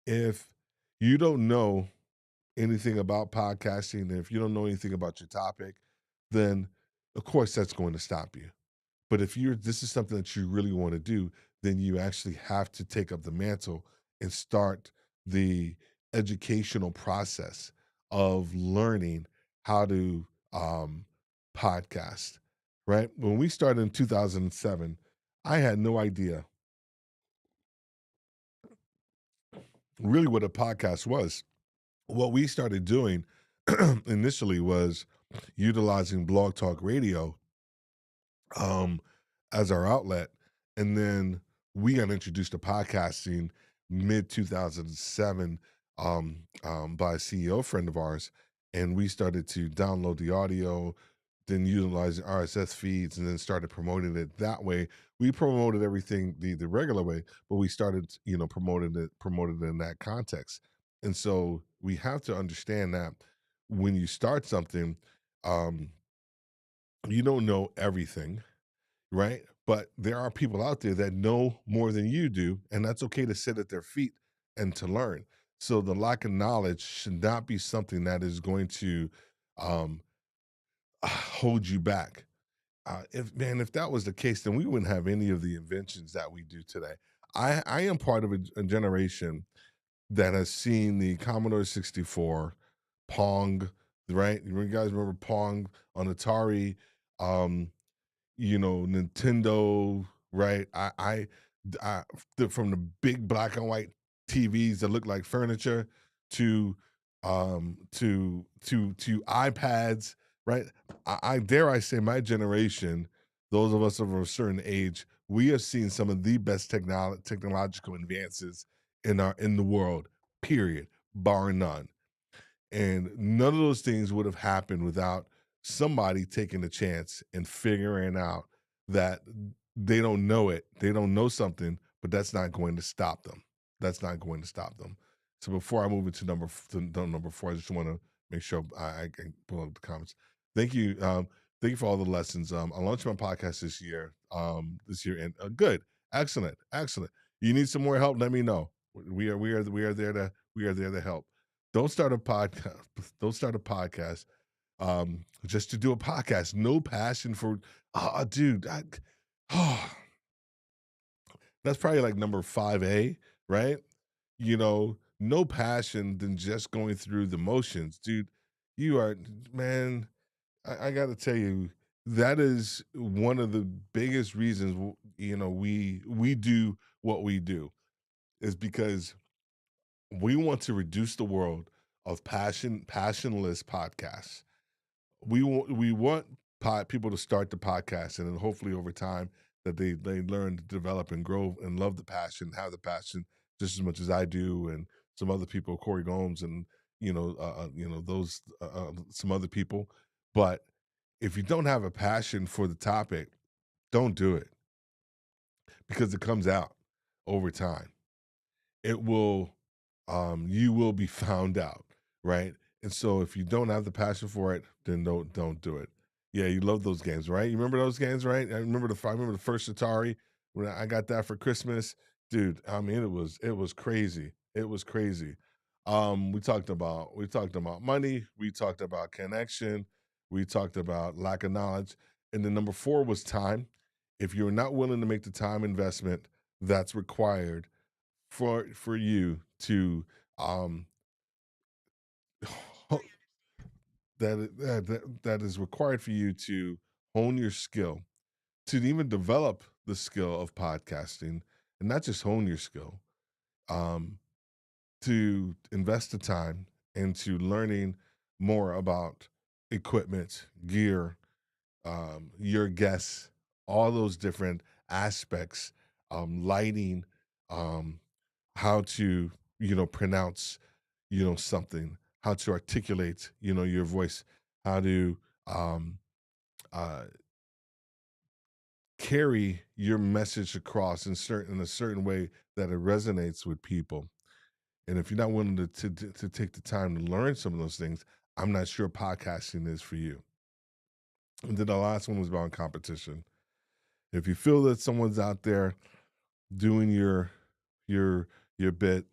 Speaker 1: If you don't know anything about podcasting, and if you don't know anything about your topic, then of course that's going to stop you. But if you're this is something that you really want to do, then you actually have to take up the mantle and start the educational process of learning how to podcast. Right? When we started in 2007, I had no idea really what a podcast was. What we started doing initially was utilizing Blog Talk Radio um, as our outlet. And then we got introduced to podcasting mid 2007 by a CEO friend of ours. And we started to download the audio, then utilizing RSS feeds, and then started promoting it that way. We promoted everything the regular way, but we started, promoted it in that context. And so we have to understand that when you start something, um, you don't know everything, right? But there are people out there that know more than you do, and that's okay to sit at their feet and to learn. So the lack of knowledge should not be something that is going to um, hold you back. If that was the case, then we wouldn't have any of the inventions that we do today. I am part of a generation that has seen the Commodore 64, Pong, right? You guys remember Pong on Atari? Um, Nintendo, right? From the big black and white TVs that look like furniture to to iPads, right? I dare I say my generation, those of us of a certain age, we have seen some of the best technological advances in the world, period, bar none. And none of those things would have happened without somebody taking a chance and figuring out that they don't know it. They don't know something, but that's not going to stop them. That's not going to stop them. So before I move into number four, I just want to make sure I can pull up the comments. Thank you. Thank you for all the lessons. I launched my podcast this year, and good, excellent, excellent. You need some more help? Let me know. We are there to help. Don't start a podcast. Don't start a podcast just to do a podcast. No passion for, dude. Oh, that's probably like number 5A, right? No passion than just going through the motions, dude. You are, man. I got to tell you, that is one of the biggest reasons. We do what we do is because we want to reduce the world of passionless podcasts. We want people to start the podcast, and then hopefully over time that they learn to develop and grow and love the passion, have the passion just as much as I do, and some other people, Corey Gomes, and those some other people. But if you don't have a passion for the topic, don't do it because it comes out over time. It will you will be found out, right? And so if you don't have the passion for it, then don't do it. Yeah, you love those games, right? You remember those games, right? I remember the first Atari when I got that for Christmas. Dude, I mean it was crazy. It was crazy. We talked about money, we talked about connection, we talked about lack of knowledge, and then number 4 was time. If you're not willing to make the time investment that's required for you to um that is required for you to hone your skill, to even develop the skill of podcasting and not just hone your skill, um, to invest the time into learning more about equipment, gear, your guests, all those different aspects, lighting, um, how to, pronounce, something, how to articulate, your voice, how to um, uh, carry your message across in a certain way that it resonates with people. And if you're not willing to take the time to learn some of those things, I'm not sure podcasting is for you. And then the last one was about competition. If you feel that someone's out there doing your your bit,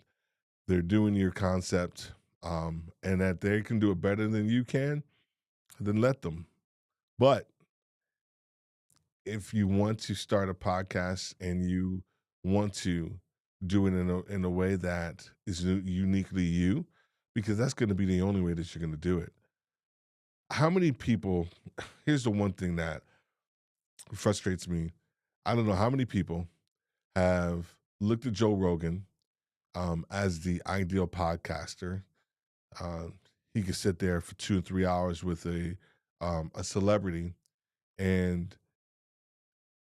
Speaker 1: they're doing your concept, and that they can do it better than you can, then let them. But if you want to start a podcast and you want to do it in a way that is uniquely you, because that's going to be the only way that you're going to do it. How many people? Here's the one thing that frustrates me. I don't know how many people have looked at Joe Rogan as the ideal podcaster. Uh, he could sit there for 2 or 3 hours with a celebrity, and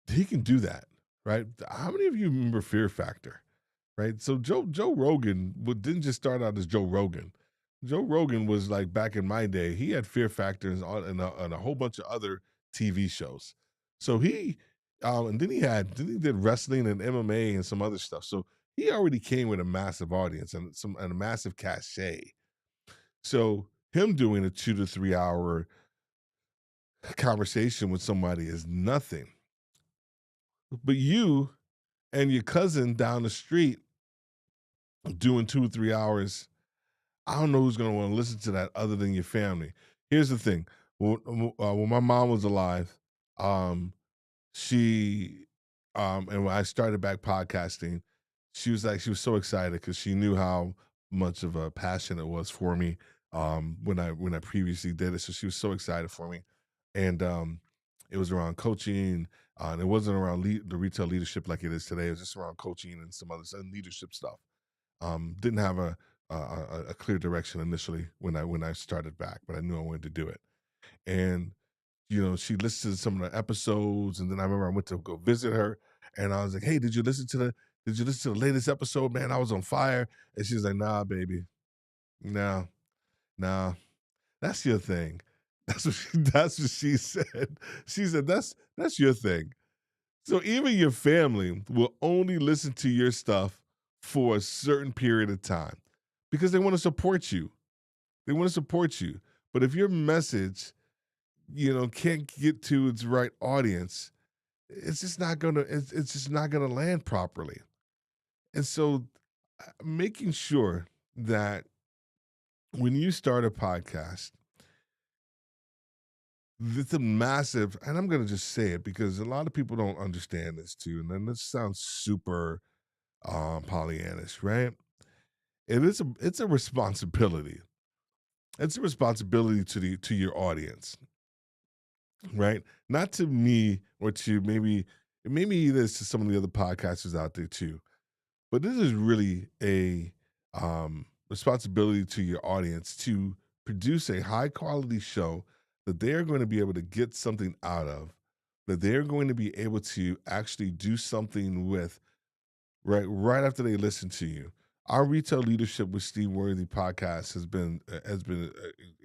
Speaker 1: he can do that, right? How many of you remember Fear Factor, right? So Joe Rogan didn't just start out as Joe Rogan. Joe Rogan was like back in my day. He had Fear Factor and a whole bunch of other TV shows. So and then he did wrestling and MMA and some other stuff. So he already came with a massive audience and a massive cachet. So him doing a 2 to 3 hour conversation with somebody is nothing. But you and your cousin down the street doing 2 or 3 hours, I don't know who's going to want to listen to that other than your family. Here's the thing: when my mom was alive, um, she and when I started back podcasting, she was so excited because she knew how much of a passion it was for me when I previously did it. So she was so excited for me, and it was around coaching. And it wasn't around the retail leadership like it is today. It was just around coaching and some other leadership stuff. Didn't have a clear direction initially when I started back, but I knew I wanted to do it. And she listened to some of the episodes, and then I remember I went to go visit her, and I was like, "Hey, did you listen to the latest episode, man? I was on fire." And she's like, "Nah, baby, no, nah, that's your thing." That's what she said. She said, "That's your thing." So even your family will only listen to your stuff for a certain period of time because they want to support you. They want to support you. But if your message, can't get to its right audience, it's just not gonna land properly. And so making sure that when you start a podcast, it's a massive, and I'm gonna just say it because a lot of people don't understand this too. And then this sounds super Pollyannish, right? It's a responsibility. It's a responsibility to your audience, right? Not to me or to maybe this to some of the other podcasters out there too. But this is really a responsibility to your audience to produce a high quality show that they're going to be able to get something out of, that they're going to be able to actually do something with right after they listen to you. Our retail leadership with Steve Worthy podcast has been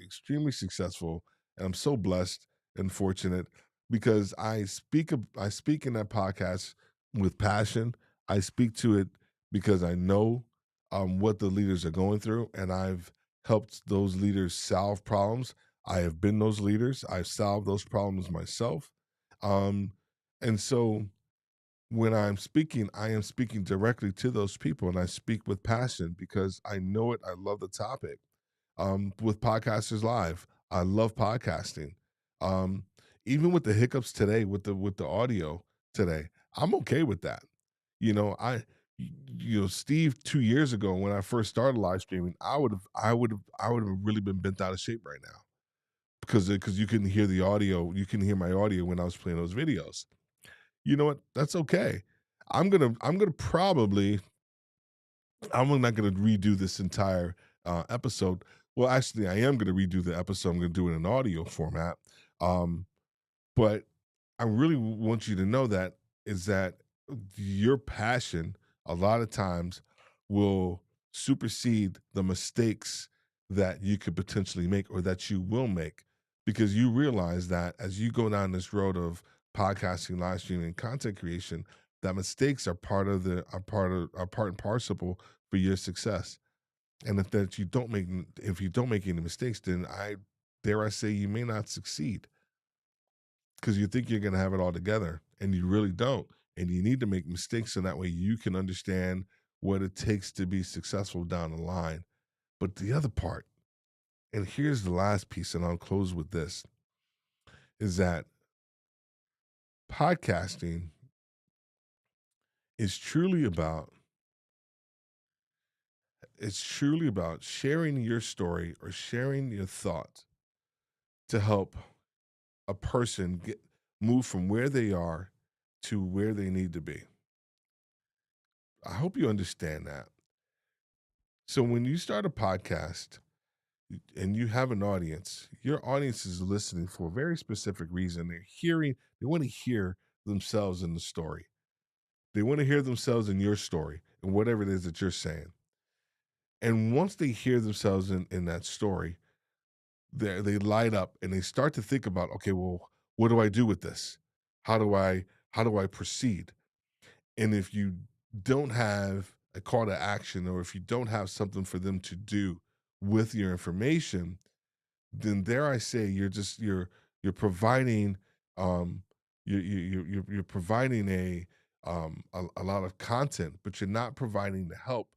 Speaker 1: extremely successful, and I'm so blessed and fortunate because I speak in that podcast with passion. I speak to it because I know what the leaders are going through, and I've helped those leaders solve problems. I have been those leaders. I've solved those problems myself, um, and so when I'm speaking, I am speaking directly to those people and I speak with passion because I know it. I love the topic. With Podcasters Live, I love podcasting. Um, Even with the hiccups today, with the audio today, I'm okay with that. Steve 2 years ago when I first started live streaming, I would have really been bent out of shape right now because you couldn't hear the audio, you couldn't hear my audio when I was playing those videos. You know what? That's okay. I'm gonna probably I'm not gonna redo this entire episode. Well, actually, I am gonna redo the episode. I'm gonna do it in audio format. Um, but I really want you to know that is that your passion a lot of times will supersede the mistakes that you could potentially make or that you will make because you realize that as you go down this road of podcasting, live streaming, and content creation, that mistakes are part and parcel for your success. And if you don't make any mistakes, then I dare I say you may not succeed because you think you're going to have it all together and you really don't. And you need to make mistakes so that way you can understand what it takes to be successful down the line. But the other part, and here's the last piece, and I'll close with this, is that podcasting is truly about sharing your story or sharing your thoughts to help a person get move from where they are to where they need to be. I hope you understand that. So when you start a podcast and you have an audience, your audience is listening for a very specific reason. They want to hear themselves in the story. They want to hear themselves in your story and whatever it is that you're saying. And once they hear themselves in that story, they light up and they start to think about, okay, well, what do I do with this? How do I proceed? And if you don't have a call to action or if you don't have something for them to do with your information, then dare I say you're providing you're providing a lot of content, but you're not providing the help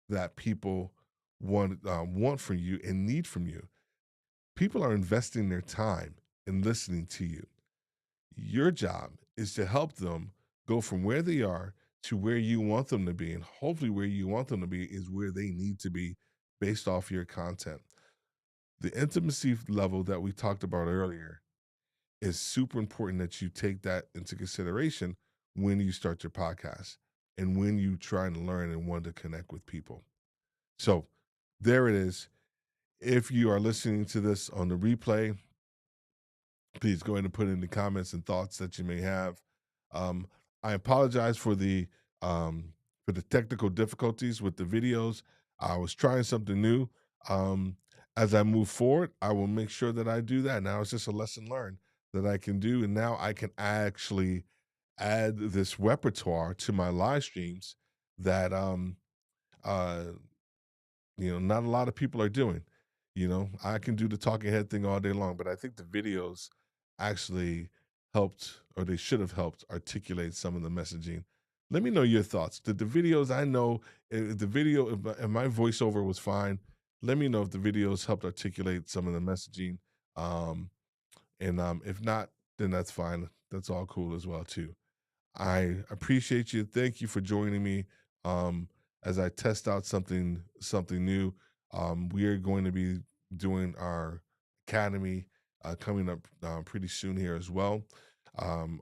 Speaker 1: that people want from you and need from you. People are investing their time in listening to you. Your job is to help them go from where they are to where you want them to be. And hopefully, where you want them to be is where they need to be based off your content. The intimacy level that we talked about earlier is super important that you take that into consideration when you start your podcast and when you try and learn and want to connect with people. So, there it is. If you are listening to this on the replay, please go ahead and put in the comments and thoughts that you may have. Um, I apologize um, for the technical difficulties with the videos. I was trying something new. Um, as I move forward, I will make sure that I do that. Now it's just a lesson learned that I can do, and now I can actually add this repertoire to my live streams that uh, not a lot of people are doing. I can do the talking head thing all day long, but I think the videos actually helped, or they should have helped articulate some of the messaging. Let me know your thoughts. Did the videos, I know if the video, if my voiceover was fine, let me know if the videos helped articulate some of the messaging. Um, and if not, then that's fine. That's all cool as well too. I appreciate you. Thank you for joining me as I test out something new. We are going to be doing our academy coming up pretty soon here as well. On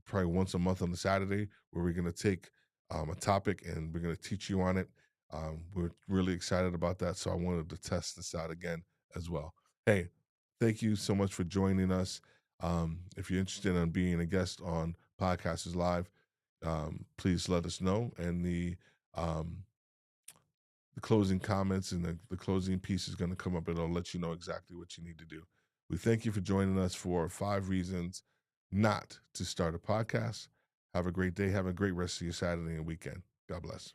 Speaker 1: probably once a month on the Saturday, where we're going to take a topic and we're going to teach you on it. We're really excited about that, so I wanted to test this out again as well. Hey, thank you so much for joining us. If you're interested in being a guest on Podcasters Live, please let us know. And the closing comments and the closing piece is going to come up. It'll let you know exactly what you need to do. We thank you for joining us for 5 reasons not to start a podcast. Have a great day. Have a great rest of your Saturday and weekend. God bless.